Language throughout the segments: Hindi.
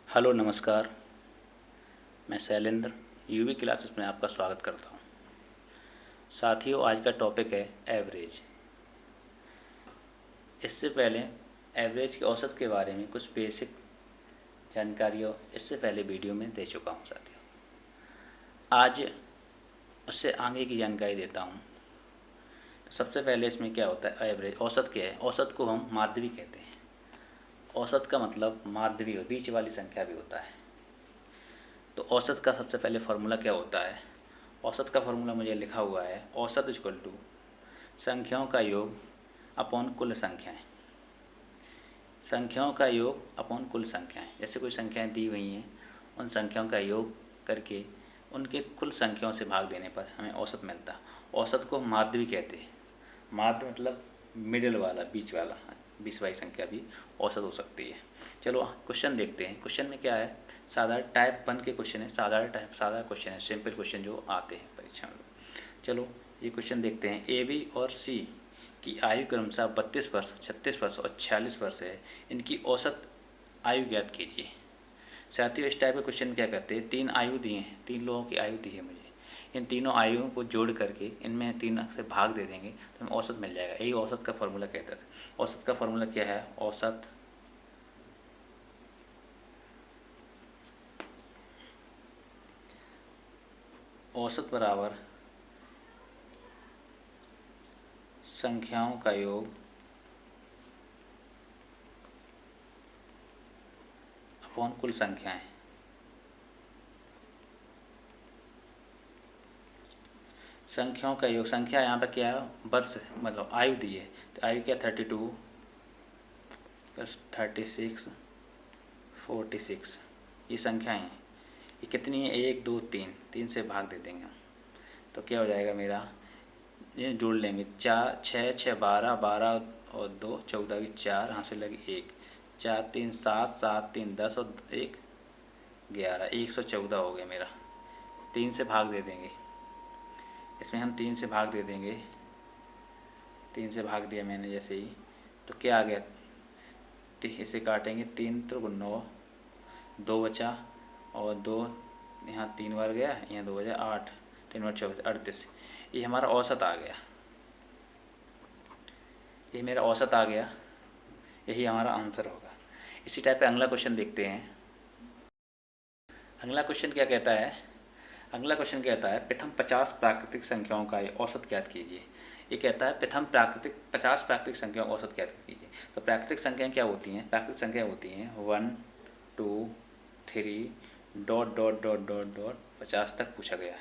हेलो नमस्कार। मैं शैलेंद्र यूवी क्लासेस में आपका स्वागत करता हूं। साथियों, आज का टॉपिक है एवरेज। इससे पहले एवरेज के औसत के बारे में कुछ बेसिक जानकारियों इससे पहले वीडियो में दे चुका हूं साथियों। आज उससे आगे की जानकारी देता हूं। तो सबसे पहले इसमें क्या होता है एवरेज, औसत क्या है। औसत को हम माध्यवी कहते हैं। औसत का मतलब माध्यवी और बीच वाली संख्या भी होता है। तो औसत का सबसे पहले फार्मूला क्या होता है। औसत का फार्मूला मुझे लिखा हुआ है, औसत इक्वल टू संख्याओं का योग अपॉन कुल संख्याएं। संख्याओं का योग अपॉन कुल संख्याएं। जैसे कोई संख्याएं दी हुई हैं, उन संख्याओं का योग करके उनके कुल संख्याओं से भाग देने पर हमें औसत मिलता है। औसत को माध्य भी कहते हैं। माध्य मतलब मिडिल वाला, बीच वाला, बीच वाली संख्या भी औसत हो सकती है। चलो क्वेश्चन देखते हैं। क्वेश्चन में क्या है, साधारण टाइप 1 के क्वेश्चन है। साधारण क्वेश्चन है, सिंपल क्वेश्चन जो आते हैं परीक्षा में। चलो ये क्वेश्चन देखते हैं। ए बी और सी की आयु क्रमशः 32 वर्ष, 36 वर्ष और 46 वर्ष है। इनकी औसत आयु ज्ञात कीजिए। साथियों, इस टाइप के क्वेश्चन क्या करते हैं, तीन आयु दिए हैं, तीन लोगों की आयु दी है मुझे। इन तीनों आयुओं को जोड़ करके इनमें तीन से भाग दे देंगे तो हमें औसत मिल जाएगा। यही औसत का फॉर्मूला कहते हैं। औसत का फॉर्मूला क्या है, औसत बराबर संख्याओं का योग अपॉन कुल संख्याएं। संख्याओं का योग, संख्या यहाँ पे क्या है, वर्ष मतलब आयु दी है। तो आयु क्या, 32 प्लस 36 46। ये संख्याएं हैं। ये कितनी है, 1 2 3, 3 से भाग दे देंगे हम। तो क्या हो जाएगा मेरा, ये जोड़ लेंगे, 4 6 6 12 12 और 2 14 की 4, यहाँ से लगी 1, 4 3 7 7 3 10 और 1 11, 114 हो गया मेरा। 3 से भाग दे देंगे, इसमें हम 3 से भाग दे देंगे। 3 से भाग दिया मैंने जैसे ही, तो क्या आ गया, इसे काटेंगे, 3 तो 9, 2 बचा और 2 यहाँ 3 बार गया, यहाँ 2 बचा 8, 3 बार 24 38। ये हमारा औसत आ गया। ये मेरा औसत आ गया, यही हमारा आंसर होगा। इसी टाइप पे अगला क्वेश्चन देखते हैं। अगला क्वेश्चन क्या कहता है, अगला क्वेश्चन कहता है प्रथम 50 प्राकृतिक संख्याओं का औसत ज्ञात कीजिए। ये कहता है प्रथम 50 प्राकृतिक संख्याओं का औसत ज्ञात कीजिए। तो प्राकृतिक संख्याएं क्या होती हैं, प्राकृतिक संख्याएं होती हैं 1 2 3 dot dot dot dot dot 50 तक पूछा गया है।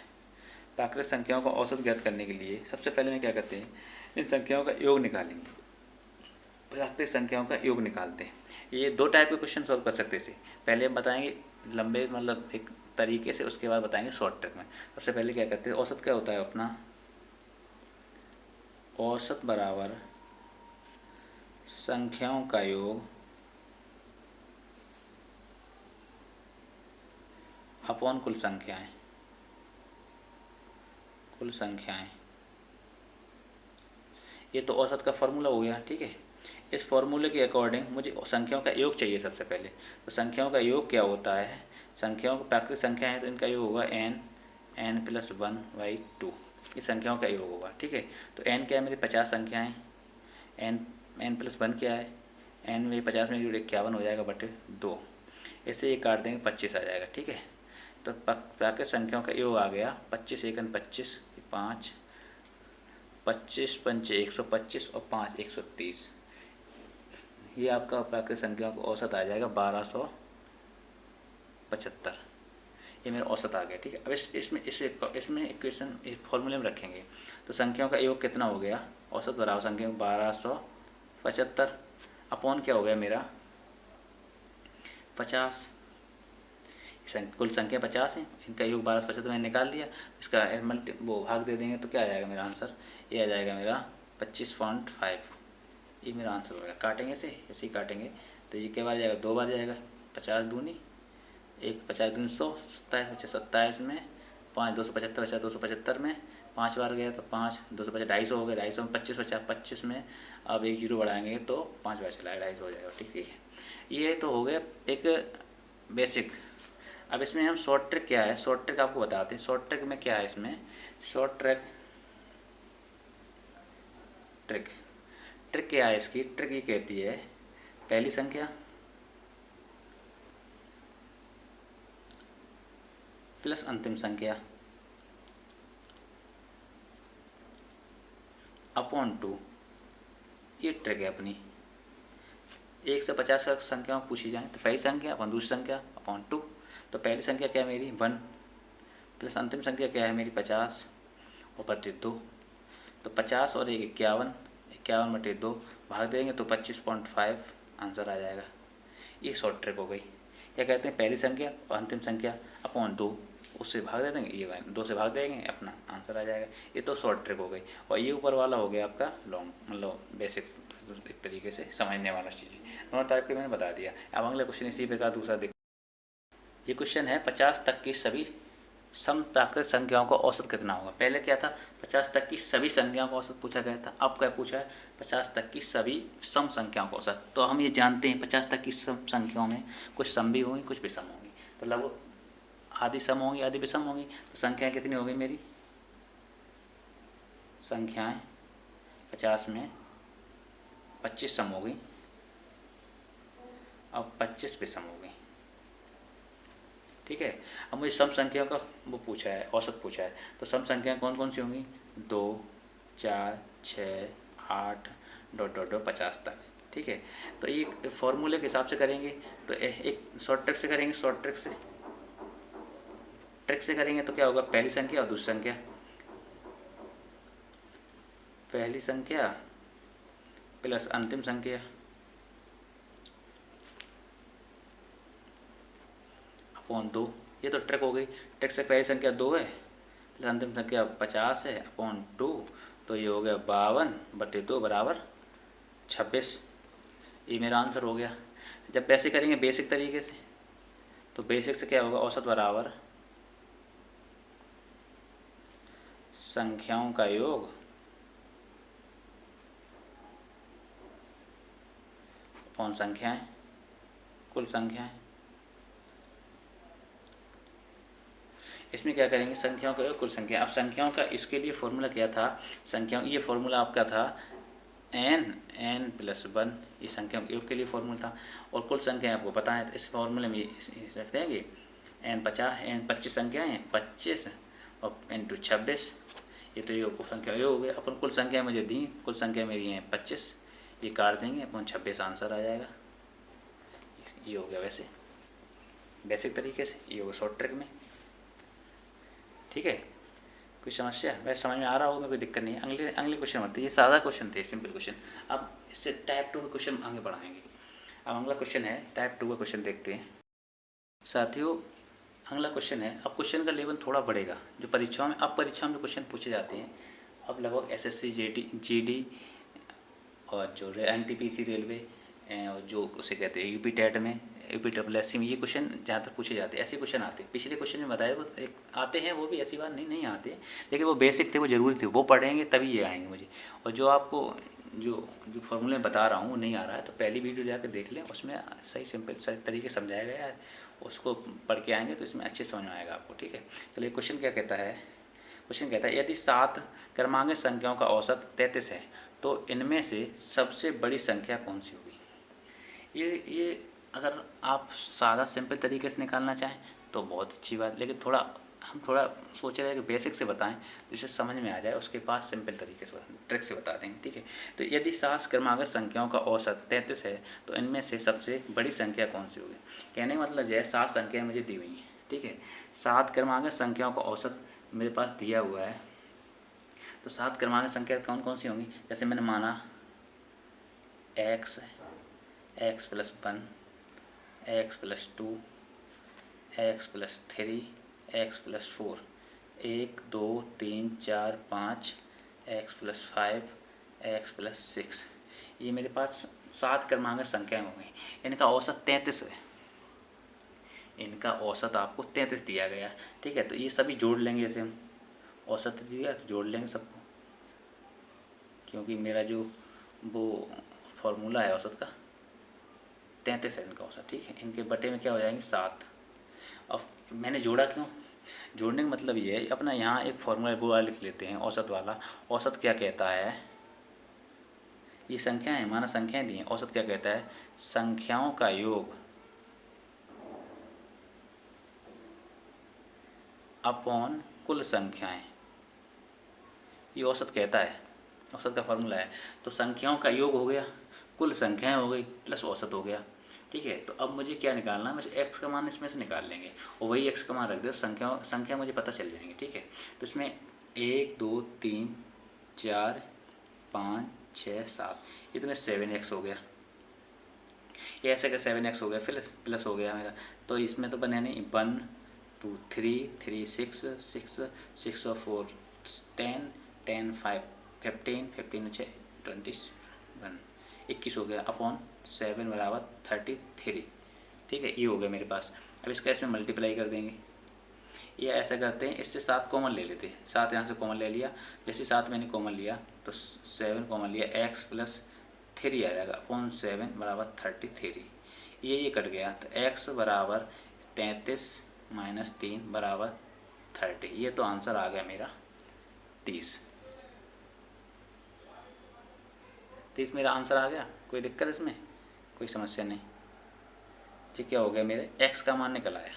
प्राकृतिक संख्याओं का औसत ज्ञात करने के लिए सबसे पहले में क्या करते हैं, इन संख्याओं का योग निकालेंगे। प्राकृतिक संख्याओं का योग निकालते हैं। ये दो टाइप के क्वेश्चन सॉल्व कर सकते हैं। पहले हम बताएंगे लंबे मतलब एक तरीके से, उसके बाद बताएंगे शॉर्ट ट्रिक में। सबसे पहले क्या करते हैं, औसत क्या होता है अपना, औसत बराबर संख्याओं का योग अपॉन कुल संख्याएं। कुल संख्याएं, ये तो औसत का फॉर्मूला हो गया, ठीक है। इस फॉर्मूले के अकॉर्डिंग मुझे संख्याओं का योग चाहिए सबसे पहले। तो संख्याओं का योग क्या होता है, संख्याओं को प्राकृतिक संख्या है तो इनका योग होगा n प्लस 1/2। ये संख्याओं का योग होगा, ठीक है। तो n क्या है, मेरी 50 संख्याएँ, n प्लस 1 क्या है, n में 50 में 51 हो जाएगा बटे 2। ऐसे ये काट देंगे, 25 आ जाएगा, ठीक है। तो प्राकृतिक संख्याओं का योग आ गया 25 एकन 25, 5 25 पंचे 125 और 5 130। ये आपका प्राकृतिक संख्याओं का औसत आ जाएगा 1275। ये मेरा औसत आ गया, ठीक है। अब इसमें इक्वेशन इस फॉर्मूले में रखेंगे तो संख्याओं का योग कितना हो गया, औसत बराबर संख्या 1275 अपॉन क्या हो गया मेरा 50। कुल संख्या 50 है, इनका योग 1275 मैंने निकाल लिया। इसका वो भाग दे देंगे तो क्या आ जाएगा मेरा आंसर, ये आ जाएगा मेरा 25.5। ये मेरा आंसर हो गया। काटेंगे ऐसे ही काटेंगे तो ये क्या बार जाएगा, 2 बार जाएगा, 50 दूनी 1, 50 दूनी 100, 27 27 में 5 275 बचा, 275 में 5 बार गया तो 5 250 250 हो गया, 250 में 25 बचा, 25 में अब 1 जीरो बढ़ाएंगे तो 5 बार चलाएगा, 250 हो जाएगा, ठीक है। ये तो हो गया एक बेसिक। अब इसमें हम शॉर्ट ट्रिक क्या है, शॉर्ट ट्रिक आपको बताते हैं। शॉर्ट ट्रिक में क्या है, इसमें शॉर्ट ट्रिक ट्रिक ट्रिक क्या है इसकी, ट्रिक ये कहती है पहली संख्या प्लस अंतिम संख्या अपॉन 2, ये ट्रिक है अपनी। 1 से 50 तक संख्याओं पूछी जाए तो पहली संख्या अपन दूसरी संख्या अपॉन 2। तो पहली संख्या क्या है मेरी 1 प्लस अंतिम संख्या क्या है मेरी 50 और बटे 2। तो 50 और 1 51, 51 बटे 2 भाग देंगे तो 25.5 आंसर आ जाएगा। ये शॉर्ट ट्रिक हो गई। क्या कहते हैं, पहली संख्या और अंतिम संख्या अपॉन 2, उससे भाग दे देंगे, ये 2 से भाग देंगे, अपना आंसर आ जाएगा। ये तो शॉर्ट ट्रिक हो गई। और ये ऊपर वाला हो गया आपका लॉन्ग, मतलब बेसिक्स, एक तरीके से समझने वाला चीज़। दोनों टाइप के मैंने बता दिया। अब अगला क्वेश्चन इसी प्रकार दूसरा देख। ये क्वेश्चन है 50 तक की सभी सम प्राकृत संख्याओं का औसत कितना होगा। पहले क्या था, 50 तक की सभी संख्याओं का औसत पूछा गया था। अब क्या पूछा है, 50 तक की सभी सम संख्याओं का औसत। तो हम ये जानते हैं 50 तक की सम संख्याओं में कुछ सम भी होंगी, कुछ विषम होंगी। तो लगभग आधी सम होंगी, आधी विषम होंगी। तो संख्याएं कितनी होगी मेरी, संख्याएं 50 में 25 सम हो गई, अब 25 विषम हो गई। ठीक है। अब मुझे सम संख्याओं का वो पूछा है, औसत पूछा है। तो सम संख्याएं कौन कौन सी होंगी, 2 4 6 8 डॉट डॉट डॉट 50 तक। ठीक है। तो ये फॉर्मूले के हिसाब से करेंगे। तो एक शॉर्ट ट्रिक से करेंगे, शॉर्ट ट्रिक से करेंगे तो क्या होगा, पहली संख्या और दूसरी संख्या, पहली संख्या प्लस अंतिम संख्या अपॉन 2। ये तो ट्रिक हो गई। ट्रिक से पहली संख्या 2 है प्लस अंतिम संख्या 50 है अपॉन 2। तो ये हो गया 52 बटे 2 बराबर 26। ये मेरा आंसर हो गया। जब वैसे करेंगे बेसिक तरीके से, तो बेसिक से क्या होगा, औसत बराबर संख्याओं का योग अपॉन संख्याएं, कुल संख्याएं। इसमें क्या करेंगे, संख्याओं का योग कुल संख्या। अब संख्याओं का इसके लिए फॉर्मूला क्या था, संख्याओं, ये फॉर्मूला आपका था n प्लस 1, ये संख्या योग के लिए फॉर्मूला था। और कुल संख्या आपको पता है, तो इस फॉर्मूले में रख देंगे n 50, n 25 संख्याएँ 25 और इंटू 26। ये तो योग संख्या योग हो गया। अपन कुल संख्या मुझे दी, कुल संख्या मेरी है 25, ये काट देंगे अपन 26 आंसर आ जाएगा। ये हो गया वैसे बेसिक तरीके से, ये होगा शॉर्ट ट्रिक में। ठीक है, कोई समस्या, वैसे समझ में आ रहा होगा, कोई दिक्कत नहीं है। अगले क्वेश्चन बनते, ये सादा क्वेश्चन थे, सिंपल क्वेश्चन। अब इससे टाइप 2 के क्वेश्चन आगे बढ़ाएंगे। अब अगला क्वेश्चन है टाइप 2 का क्वेश्चन, देखते हैं साथियों। अगला क्वेश्चन है, अब क्वेश्चन का लेवल थोड़ा बढ़ेगा। जो परीक्षाओं में, अब परीक्षाओं में क्वेश्चन पूछे जाते हैं अब लगभग SSC GD और जो NTPC रेलवे और जो उसे कहते हैं UP टेट में, UPSSC में, ये क्वेश्चन जहाँ तक पूछे जाते हैं, ऐसे क्वेश्चन आते हैं। पिछले क्वेश्चन में बताया वो एक आते हैं, वो भी ऐसी बात नहीं आते, लेकिन वो बेसिक थे, वो ज़रूरी थे, वो पढ़ेंगे तभी ये आएंगे मुझे। और जो आपको जो फॉर्मूले बता रहा हूँ वो नहीं आ रहा है, तो पहली वीडियो जाकर देख लें, उसमें सही सिंपल सही तरीके समझाया गया है। उसको पढ़ के आएंगे तो इसमें अच्छे समझ में आएगा आपको। ठीक है, चलिए क्वेश्चन क्या कहता है। क्वेश्चन कहता है यदि 7 क्रमांक संख्याओं का औसत 33 है तो इनमें से सबसे बड़ी संख्या कौन सी होगी। ये अगर आप सादा सिंपल तरीके से निकालना चाहें तो बहुत अच्छी बात, लेकिन हम थोड़ा सोच रहे हैं कि बेसिक से बताएं जिससे समझ में आ जाए, उसके बाद सिंपल तरीके से ट्रिक से बता देंगे। ठीक है, तो यदि 7 क्रमांक संख्याओं का औसत 33 है तो इनमें से सबसे बड़ी संख्या कौन सी होगी। कहने का मतलब है 7 संख्याएँ मुझे दी हुई हैं। ठीक है, 7 क्रमांक संख्याओं का औसत मेरे पास दिया हुआ है। तो 7 क्रमांक संख्या कौन कौन सी होंगी, जैसे मैंने माना x plus 1, x plus 2, x plus 3, x plus 4, 1 2 3 4 5, x plus 5, x plus 6। ये मेरे पास 7 क्रमांक संख्याएँ हो गई। इनका औसत 33 है, इनका औसत आपको 33 दिया गया। ठीक है, तो ये सभी जोड़ लेंगे, जैसे हम औसत दिया तो जोड़ लेंगे सबको, क्योंकि मेरा जो वो फॉर्मूला है औसत का 33 है इनका औसत, ठीक है। इनके बटे में क्या हो जाएंगे 7। अब मैंने जोड़ा क्यों, जोड़ने का मतलब ये है, अपना यहाँ एक फॉर्मूला वो वाला लिख लेते हैं औसत वाला। औसत क्या कहता है, ये संख्याएं माना संख्याएं दी हैं, औसत क्या कहता है, संख्याओं का योग अपॉन कुल संख्याएं, ये औसत कहता है, औसत का फॉर्मूला है। तो संख्याओं का योग हो गया, कुल संख्याएं हो गई, प्लस औसत हो गया, ठीक है। तो अब मुझे क्या निकालना है, मुझे एक्स का मान इसमें से निकाल लेंगे और वही एक्स का मान रख दे, संख्या मुझे पता चल जाएंगी, ठीक है। तो इसमें 1 2 3 4 5 6 7, ये तो मेरा 7x हो गया, ये ऐसे का 7x हो गया, फिर प्लस हो गया मेरा। तो इसमें तो बने नहीं, 1 2 3 3 6 6 6 और 4 10 10 5 15 15 6 21 21 हो गया, अपॉन 7 बराबर 33, ठीक है। ये हो गया मेरे पास। अब इसका इसमें मल्टीप्लाई कर देंगे, ये ऐसा करते हैं, इससे 7 कॉमन ले लेते हैं, 7 यहाँ से कॉमन ले लिया, जैसे 7 मैंने कॉमन लिया तो 7 कॉमन लिया, x प्लस 3 आ जाएगा, अपॉन 7 बराबर 33। ये कट गया, तो x बराबर 33 माइनस 3 बराबर 30। ये तो आंसर आ गया मेरा 30 मेरा आंसर आ गया। कोई दिक्कत इसमें, कोई समस्या नहीं, ठीक। क्या हो गया, मेरे x का मान निकल आया,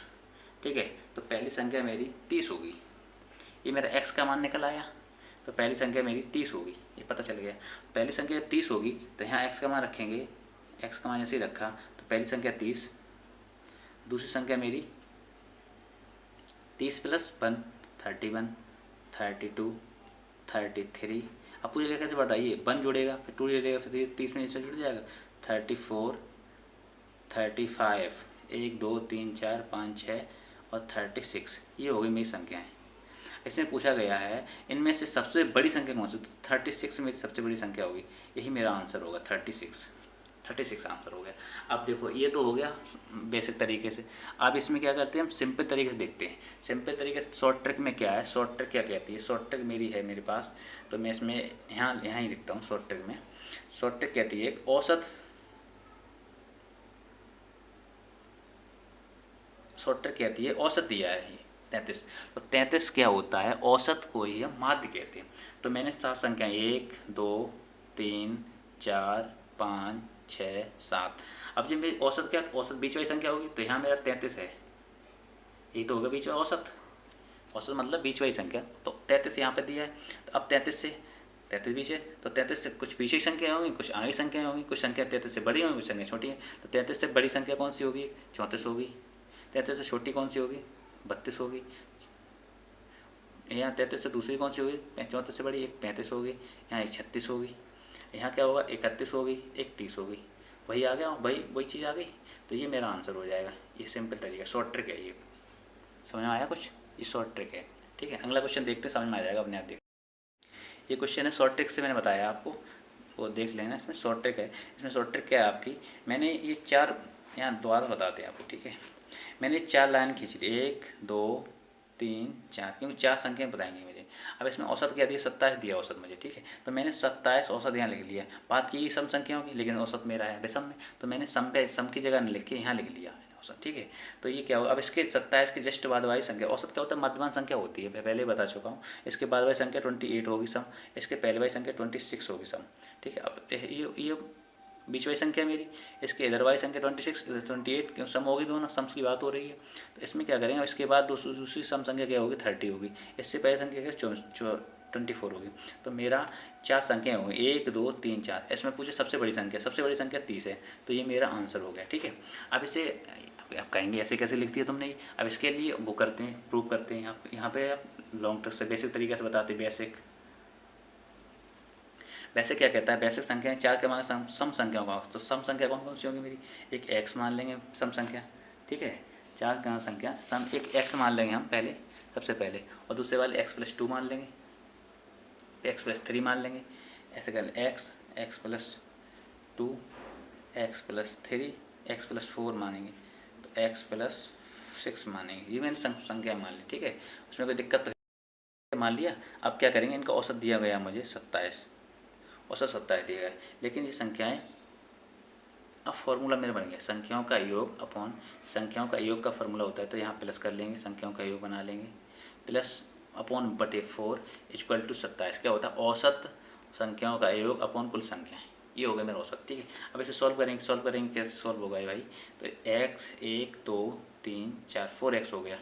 ठीक है। तो पहली संख्या मेरी 30 होगी, ये मेरा x का मान निकल आया, तो पहली संख्या मेरी 30 होगी, ये पता चल गया। पहली संख्या 30 होगी तो यहाँ x का मान रखेंगे, x का मान ऐसे ही रखा, तो पहली संख्या 30, दूसरी संख्या मेरी 30 प्लस 1 31 32 33। अब पूछेगा कैसे बढ़ाइए, 1 जुड़ेगा फिर 2 जुड़ेगा फिर 30 में इससे जुड़ जाएगा, 34 35 1 2 3 4 5 6 और 36। ये हो गई मेरी संख्याएँ। इसमें पूछा गया है इनमें से सबसे बड़ी संख्या कौन सी, 36 मेरी सबसे बड़ी संख्या होगी, यही मेरा आंसर होगा 36 आंसर हो गया। अब देखो ये तो हो गया बेसिक तरीके से। अब इसमें क्या करते हैं हम, सिंपल तरीके से देखते हैं। सिंपल तरीके से शॉर्ट ट्रिक में क्या है, शॉर्ट ट्रिक क्या कहती है, शॉर्ट ट्रिक मेरी है मेरे पास, तो मैं इसमें यहाँ ही लिखता हूँ। शॉर्ट ट्रिक में शॉर्ट ट्रिक कहती है एक औसत, शॉर्ट ट्रिक कहती है औसत दिया है 33, तो 33 क्या होता है, औसत को ही हम माध्य कहते हैं। तो मैंने 7 संख्या 1 2 3 4 5 6 7। अब जब मेरी औसत क्या, औसत बीच वाली संख्या होगी, तो यहाँ मेरा 33 है, यही तो होगा बीच में औसत, औसत मतलब बीच वाली संख्या। तो 33 यहाँ पे दिया है, तो अब 33 बीच है, तो 33 से कुछ पीछे की संख्या होंगी, कुछ आगे संख्या होंगी, कुछ संख्या 33 से बड़ी होंगी, कुछ संख्या छोटी है। तो 33 से बड़ी संख्या कौन सी होगी, 34 होगी। 33 से छोटी कौन सी होगी, 32 होगी। यहाँ 33 से दूसरी कौन सी होगी, 34 से बड़ी, एक 35 होगी, यहाँ एक 36 होगी, यहाँ क्या होगा 31 होगी, एक 30 होगी। वही आ गया, वही चीज़ आ गई, तो ये मेरा आंसर हो जाएगा। ये सिंपल तरीका, शॉर्ट ट्रिक है, ये समझ में आया कुछ, ये शॉर्ट ट्रिक है, ठीक है। अगला क्वेश्चन देखते हैं, समझ में आ जाएगा अपने आप। देख, ये क्वेश्चन है शॉर्ट ट्रिक से, मैंने बताया आपको, वो देख लेना। इसमें शॉर्ट ट्रिक है, इसमें शॉर्ट ट्रिक क्या है आपकी, मैंने ये 4 यहाँ दोबारा बताते हैं आपको, ठीक है। मैंने 4 लाइन खींच ली, 1 2 3 4, क्योंकि 4 संख्या बताएंगे मुझे। अब इसमें औसत क्या दिया, 27 दिया औसत मुझे, ठीक है। तो मैंने 27 औसत यहाँ लिख लिया। बात की सम संख्याओं की, लेकिन औसत मेरा है विषम में, तो मैंने सम की जगह लिख के यहाँ लिख लिया औसत, ठीक है। तो ये क्या होगा, अब इसके 27 के जस्ट बाद वाली संख्या, औसत क्या होता है, मध्यमान संख्या होती है, पहले बता चुका हूँ। इसके बाद वाली संख्या 28 होगी सम, इसके पहले वाली संख्या 26 होगी सम, ठीक है। अब ये बीच वाली संख्या मेरी, इसके इधर वाली संख्या 26 इधर 28, क्यों सम होगी, दोनों सम्स की बात हो रही है। तो इसमें क्या करेंगे, इसके बाद दूसरी सम संख्या क्या होगी, 30 होगी। इससे पहले संख्या क्या 24 होगी। तो मेरा 4 संख्या होंगी, 1 2 3 4। इसमें पूछे सबसे बड़ी संख्या 30 है, तो ये मेरा आंसर हो गया, ठीक है। अब इसे आप कहेंगे ऐसे कैसे लिख दिया तुमने, अब इसके लिए वो करते हैं, प्रूव करते हैं। यहाँ पे आप लॉन्ग ट्रिक से बेसिक तरीके से बताते हैं। वैसे क्या कहता है, बेसिक संख्या 4 के मान सम संख्याओं का, तो सम संख्या कौन कौन सी होंगी मेरी, एक x मान लेंगे सम संख्या, ठीक है। 4 का संख्या सम, एक x मान लेंगे हम पहले, सबसे पहले, और दूसरे वाले x + 2 मान लेंगे, x + 3 मान लेंगे। ऐसे कर x + 2 x + 3 x + 4 मानेंगे, तो x + 6 मानेंगे। ये मैंने संख्या मान ली, ठीक है, उसमें कोई दिक्कत तो मान लिया। अब क्या करेंगे, इनका औसत दिया गया मुझे 27, औसत 27 दिया गया है, लेकिन ये संख्याएं अब फॉर्मूला मेरा बन गया, संख्याओं का योग अपॉन संख्याओं का योग का फॉर्मूला होता है, तो यहाँ प्लस कर लेंगे, संख्याओं का योग बना लेंगे, प्लस अपॉन बटे 4 इक्वल टू 27। क्या होता है? औसत संख्याओं का योग अपॉन कुल संख्याएं। ये हो गया मेरा औसत। ठीक है, अब इसे सॉल्व करेंगे कैसे सॉल्व होगा ये भाई? तो x 1 2 3 4 4x हो गया।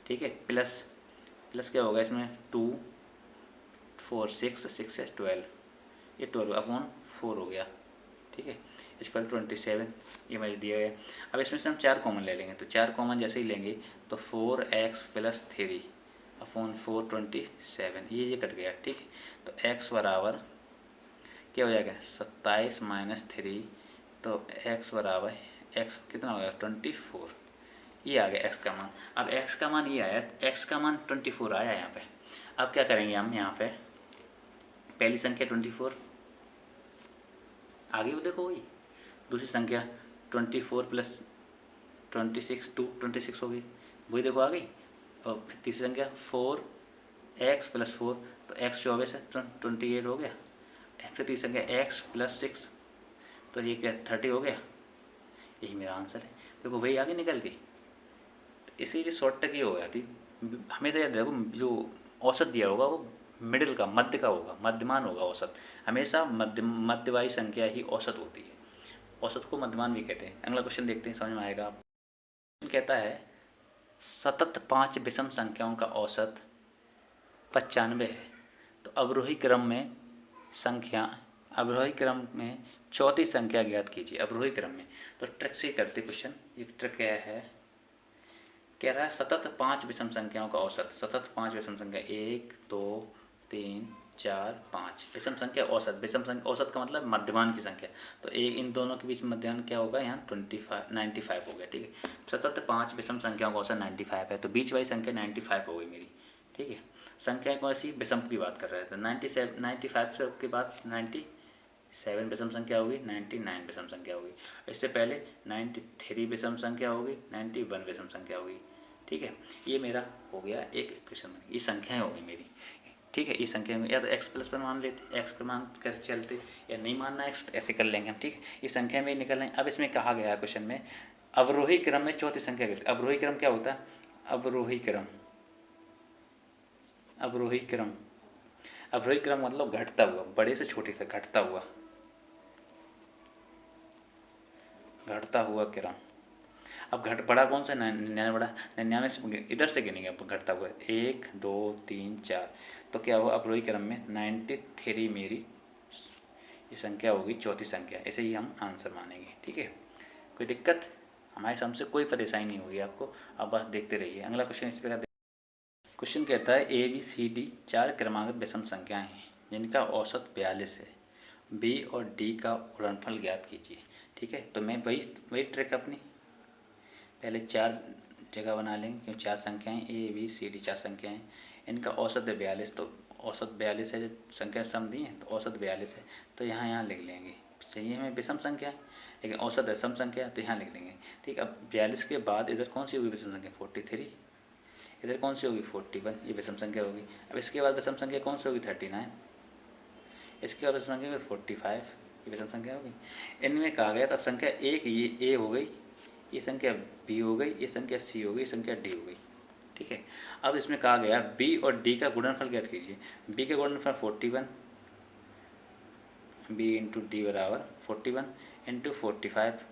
ठीक है, प्लस प्लस क्या होगा इसमें? 2 4 6 6 है 12, ये 12 अपॉन 4 हो गया। ठीक है, इक्वल 27, ये मुझे दिया गया। अब इसमें से हम 4 कॉमन ले लेंगे, तो 4 कॉमन जैसे ही लेंगे तो 4x प्लस 3 अपॉन 4 27, ये कट गया। ठीक है, तो x बराबर क्या हो जाएगा? 27 माइनस 3, तो x बराबर x कितना हो गया? 24, ये आ गया x का मान। अब x का मान ये आया, x का मान 24 आया यहाँ पे। अब क्या करेंगे हम यहाँ पे? पहली संख्या 24 आगे वो देखो वही, दूसरी संख्या 24 प्लस 26 26 हो गई, वही देखो आ गई। और फिर तीसरी संख्या 4x प्लस 4, तो x 24 है, 28 हो गया। फिर तीसरी संख्या x प्लस 6, तो ये क्या 30 हो गया। यही मेरा आंसर है। देखो वही आगे निकल गई। तो इसीलिए शॉर्ट टक ये हो जाती। हमेशा याद देखो, जो औसत दिया होगा वो मिडिल का, मध्य का होगा, मध्यमान होगा औसत। हमेशा मध्यवाही संख्या ही औसत होती है। औसत को मध्यमान भी कहते हैं। अगला क्वेश्चन देखते हैं, समझ में आएगा आप। कहता है सतत 5 विषम संख्याओं का औसत 95 है, तो अवरोही क्रम में चौथी संख्या ज्ञात कीजिए। अवरोही क्रम में, तो ट्रिक से करते क्वेश्चन। ये ट्रिक क्या है? कह रहा है सतत 5 विषम संख्याओं का औसत, सतत 5 विषम संख्या 1 2 3 4 5 विषम संख्या औसत। विषम संख्या औसत का मतलब मध्यमान की संख्या, तो एक इन दोनों के बीच मध्यमान क्या होगा? यहाँ 95 हो गया। ठीक है, सतत 5 विषम संख्याओं का औसत 95 है, तो बीच वाली संख्या 95 हो गई मेरी। ठीक है, संख्या कौन सी? विषम की बात कर रहे थे। 95 से के बाद 97 विषम संख्या होगी, 99 विषम संख्या होगी। इससे पहले 93 विषम संख्या होगी, 91 विषम संख्या होगी। ठीक है, ये मेरा हो गया एक क्वेश्चन। ये संख्याएं हो गई मेरी। ठीक है, ये संख्या में या तो x प्लस पर मान लेते, x का मान कैसे चलते, या नहीं मानना x ऐसे कर लेंगे हम। ठीक है, ये संख्या में निकल रहे हैं। अब इसमें कहा गया है क्वेश्चन में अवरोही क्रम में चौथी संख्या गिरती। अवरोही क्रम क्या होता है? अवरोही क्रम मतलब घटता हुआ, बड़े से छोटे से घटता हुआ क्रम। अब बड़ा कौन सा? 99 बड़ा। 99 से इधर से गिनेंगे घटता हुआ 1 2 3 4, तो क्या होगा? अवरोही क्रम में 93 मेरी ये संख्या होगी, चौथी संख्या। ऐसे ही हम आंसर मानेंगे। ठीक है, कोई दिक्कत? हमारे समझ से कोई परेशानी नहीं होगी आपको। अब बस देखते रहिए। अगला क्वेश्चन इस तरह। क्वेश्चन कहता है ABCD 4 क्रमांकित विषम संख्याएं हैं जिनका औसत 42 है। B और D का गुणनफल ज्ञात कीजिए। ठीक है, तो मैं वही ट्रिक अपनी पहले 4 जगह बना लेंगे, क्योंकि 4 संख्याएं ABCD 4 संख्याएं, इनका औसत है 42, तो औसत 42 है। जब संख्या सम दी है तो औसत 42 है, तो यहाँ लिख लेंगे। चाहिए हमें विषम संख्या, लेकिन औसत है सम संख्या, तो यहाँ लिख लेंगे। ठीक, अब 42 के बाद इधर कौन सी होगी विषम संख्या? 43। इधर कौन सी होगी? 41, ये विषम संख्या होगी। अब इसके बाद विषम संख्या कौन सी होगी? 39। इसके बाद विषम संख्या होगी 45, ये विषम संख्या होगी। इनमें कहा गया तब संख्या एक ये A हो गई, ये संख्या B हो गई, ये संख्या C हो गई, ये संख्या D हो गई। ठीक है, अब इसमें कहा गया B और D का गुणनफल ज्ञात कीजिए। B का गुणनफल 41, B इंटू D बराबर 41 इंटू 45।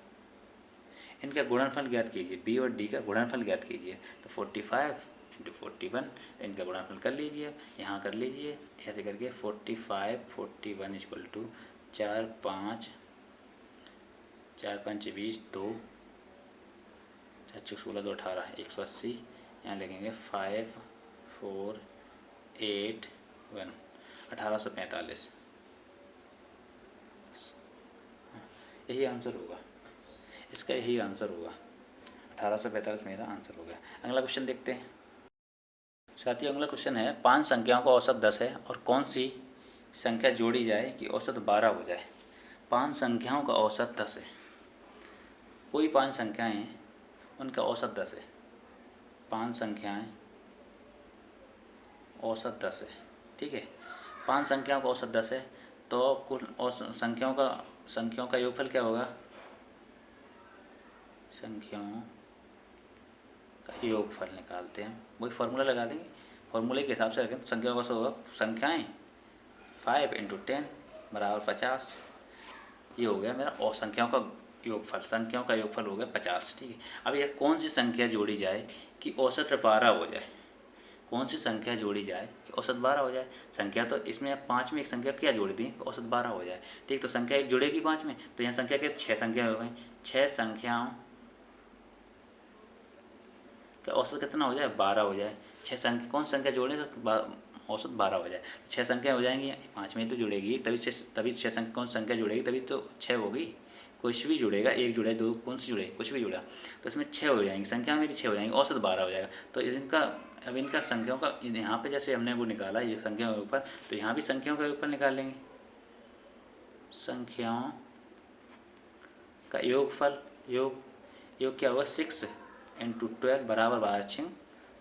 इनका गुणनफल ज्ञात कीजिए। B और D का गुणनफल ज्ञात कीजिए, तो 45 इंटू 41, इनका गुणनफल कर लीजिए, यहाँ कर लीजिए ऐसे करके। 45 41 इक्वल टू 4 5 20 2 4 16 2 18 180। यहाँ लिखेंगे 5 4 8 1 1845। यही आंसर होगा इसका, यही आंसर होगा 1845 मेरा आंसर हो गया। अगला क्वेश्चन देखते हैं साथियों। अगला क्वेश्चन है 5 संख्याओं का औसत 10 है और कौन सी संख्या जोड़ी जाए कि औसत 12 हो जाए। 5 संख्याओं का औसत 10 है, कोई 5 संख्याएं हैं उनका औसत 10 है। 5 संख्याएं औसत 10 है। ठीक है, 5 संख्याओं का औसत 10 है, तो कुल संख्याओं का योगफल क्या होगा? संख्याओं का योगफल निकालते हैं। वही फार्मूला लगा देंगे, फार्मूले के हिसाब से रखें तो संख्याओं का औसत होगा संख्याएँ 5 × 10 बराबर 50। ये हो गया मेरा और संख्याओं का योगफल। संख्याओं का योगफल हो गया 50। ठीक है, अब यह कौन सी संख्या जोड़ी जाए कि औसत 12 हो जाए? कौन सी संख्या जोड़ी जाए कि औसत 12 हो जाए? संख्या तो इसमें 5 में एक संख्या क्या जोड़ी दी कि औसत 12 हो जाए। ठीक, तो संख्या एक जुड़ेगी 5 में, तो यहाँ संख्या के 6 संख्या हो गई। 6 संख्याओं का औसत कितना हो जाए? 12 हो जाए। 6 संख्या कौन संख्या जोड़े तो औसत 12 हो जाए। 6 संख्या हो जाएंगी, 5 में तो जुड़ेगी, तभी 6 संख्या कौन संख्या जुड़ेगी, तभी तो 6 होगी। कुछ भी जुड़ेगा, एक जुड़े, दो, कौन सी जुड़े, कुछ भी जुड़ा तो इसमें 6 हो जाएंगी, संख्या मेरी 6 हो जाएंगी, औसत 12 हो जाएगा। तो इनका अब इनका संख्याओं का यहाँ पे जैसे हमने वो निकाला ये संख्याओं के ऊपर, तो यहाँ भी संख्याओं का ऊपर निकाल लेंगे। संख्याओं का योगफल, योग क्या होगा? 6 × 12 बराबर 12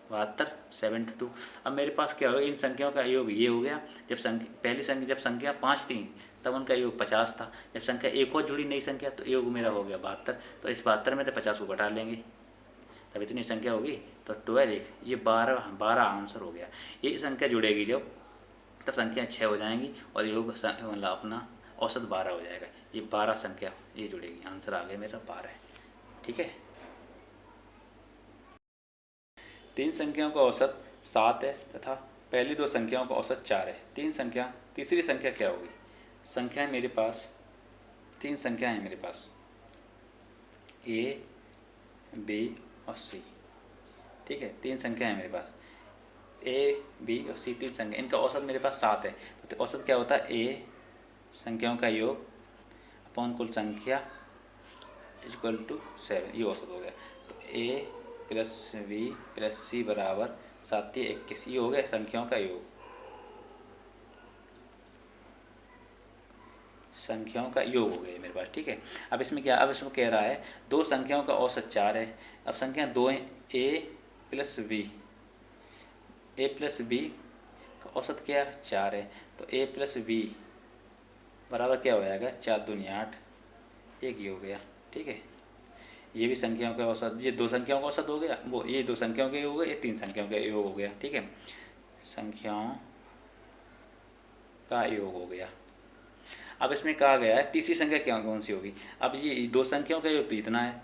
72 72। अब मेरे पास क्या होगा? इन संख्याओं का योग ये हो गया। जब संख्या 5 थी तब उनका योग 50 था। जब संख्या एक और जुड़ी नई संख्या तो योग मेरा हो गया 72। तो इस 72 में तो 50 को घटा लेंगे, तब इतनी संख्या होगी। तो 12 ये 12 आंसर हो गया। ये संख्या जुड़ेगी जब, तब संख्या 6 हो जाएंगी और योग मतलब अपना औसत 12 हो जाएगा। ये 12 संख्या ये जुड़ेगी, आंसर आ गया मेरा 12। ठीक है, 3 संख्याओं का औसत 7 है तथा पहली 2 संख्याओं का औसत 4 है। तीसरी संख्या क्या होगी? संख्या मेरे पास 3 संख्या है मेरे पास, A, B और C। ठीक है, 3 संख्या है मेरे पास, A, B और C 3 संख्या। इनका औसत मेरे पास 7 है। तो औसत क्या होता है? A संख्याओं का योग अपॉन कुल संख्या इक्वल टू 7, ये औसत हो गया। तो A + B + C बराबर 7 × 21, ये हो गया संख्याओं का योग। संख्याओं का योग हो गया मेरे पास। ठीक है, अब इसमें क्या, अब इसमें कह रहा है 2 संख्याओं का औसत 4 है। अब संख्या 2 है, A + B का औसत क्या है? 4 है। तो A + B बराबर क्या हो जाएगा? 4 दूनी 8, एक ये हो गया। ठीक है, ये भी संख्याओं का औसत, ये 2 संख्याओं का औसत हो गया, वो ये 2 संख्याओं के योग हो गए, ये 3 संख्याओं का योग हो गया। ठीक है, संख्याओं का योग हो गया। अब इसमें कहा गया है तीसरी संख्या क्या कौन सी होगी? अब ये 2 संख्याओं का योग तो इतना है,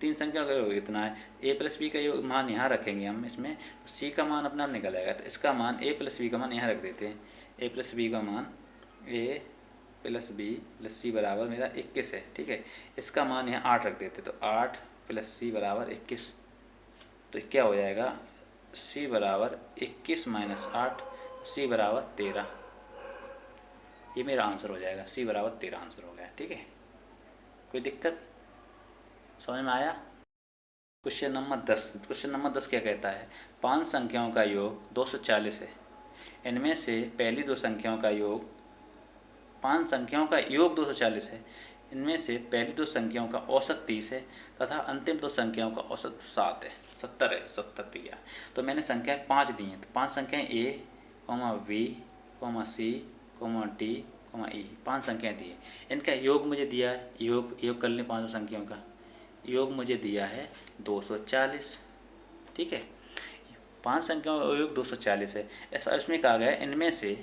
3 संख्याओं का योग इतना है। A + B का योग मान यहाँ रखेंगे हम, इसमें C का मान अपना निकल आएगा। तो इसका मान A + B का मान यहाँ रख देते हैं। A + B का मान A + B + C बराबर मेरा 21 है। ठीक है, इसका मान यहाँ 8 रख देते, तो 8 + C बराबर 21। तो क्या हो जाएगा? C बराबर 21 - 8, C बराबर 13। ये मेरा आंसर हो जाएगा, C बराबर 13 आंसर हो गया। ठीक है, कोई दिक्कत समझ में आया? Question number 10। क्वेश्चन नंबर 10 क्या कहता है? 5 संख्याओं का योग 240 है। इनमें से पहली 2 संख्याओं का योग, 5 संख्याओं का योग 240 है। इनमें से पहली 2 संख्याओं का औसत 30 है तथा अंतिम 2 संख्याओं का औसत 7 है, 70 है, 70 दिया। तो मैंने संख्याएं 5 दी हैं, तो 5 संख्याएं A, B, C, D, E, 5 संख्याएं दी हैं। इनका योग मुझे दिया है, योग कर लें 5 संख्याओं का। योग मुझे दिया है 240। ठीक है, 5 संख्याओं का योग 240 है। ऐसा इसमें कहा गया है इनमें से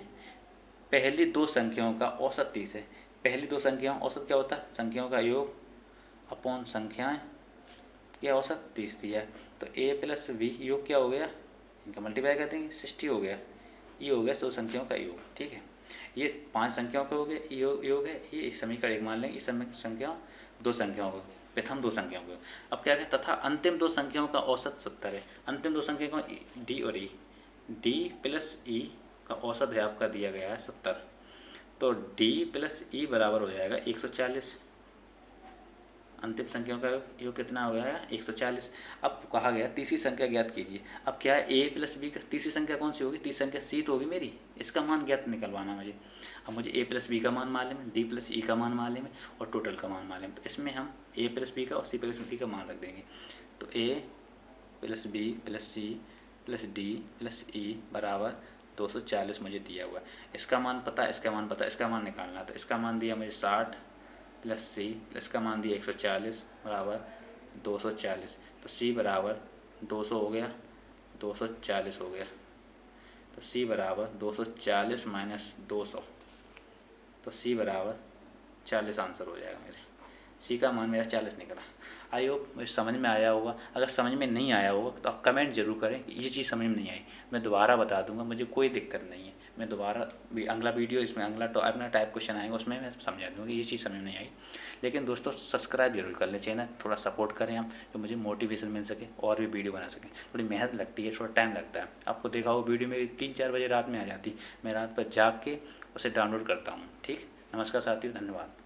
पहली 2 संख्याओं का औसत 30 है। पहली 2 संख्याओं औसत क्या होता है? संख्याओं का योग अपॉन संख्याएं क्या औसत 30 दिया है। तो A + B योग क्या हो गया? इनका मल्टीप्लाई कर देंगे, 60 हो गया। ये हो गया 2 संख्याओं का योग। ठीक है, ये 5 संख्याओं का हो गया योग है। ये समीकरण 1 मान लेंगे। इस संख्याओं 2 संख्याओं का, प्रथम 2 संख्याओं का। अब क्या है? तथा अंतिम 2 संख्याओं का औसत 70 है। अंतिम 2 संख्या को D और E, D + E का औसत है आपका दिया गया है 70। तो D + E बराबर हो जाएगा 140। अंतिम संख्याओं का योग कितना हो गया? 140। अब कहा गया तीसरी संख्या ज्ञात कीजिए। अब क्या है? A + B का तीसरी संख्या कौन सी होगी? तीसरी संख्या C तो होगी मेरी, इसका मान ज्ञात निकलवाना मुझे। अब मुझे A + B का मान मालूम है, D + E का मान मालूम है और टोटल का मान मालूम है। तो इसमें हम A + B का और C + D का मान रख देंगे। तो A + B + C + D + E बराबर 240 मुझे दिया हुआ है। इसका मान पता है, इसका मान पता है, इसका मान निकालना। तो इसका मान दिया मुझे 60 + C, इसका मान दिया 140 बराबर 240, तो C बराबर 200 हो गया, 240 हो गया, तो C बराबर 240 माइनस 200, तो C बराबर 40 आंसर हो जाएगा मेरे। C का मान मेरा 40 निकला। आई होप मुझे समझ में आया होगा। अगर समझ में नहीं आया होगा तो आप कमेंट जरूर करें कि ये चीज़ समझ में नहीं आई, मैं दोबारा बता दूंगा, मुझे कोई दिक्कत नहीं है। मैं दोबारा अगला वीडियो इसमें अपना टाइप क्वेश्चन आएंगे उसमें मैं समझा दूँगा कि ये चीज़ समझ में नहीं आई। लेकिन दोस्तों सब्सक्राइब जरूर कर लें चैनल, थोड़ा सपोर्ट करें हम, तो मुझे मोटिवेशन मिल सके और भी वीडियो बना सकें। थोड़ी मेहनत लगती है, थोड़ा टाइम लगता है। आपको देखा हो वीडियो मेरी 3-4 बजे रात में आ जाती, मैं रात पर जाग के उसे डाउनलोड करता हूँ। ठीक, नमस्कार साथियों, धन्यवाद।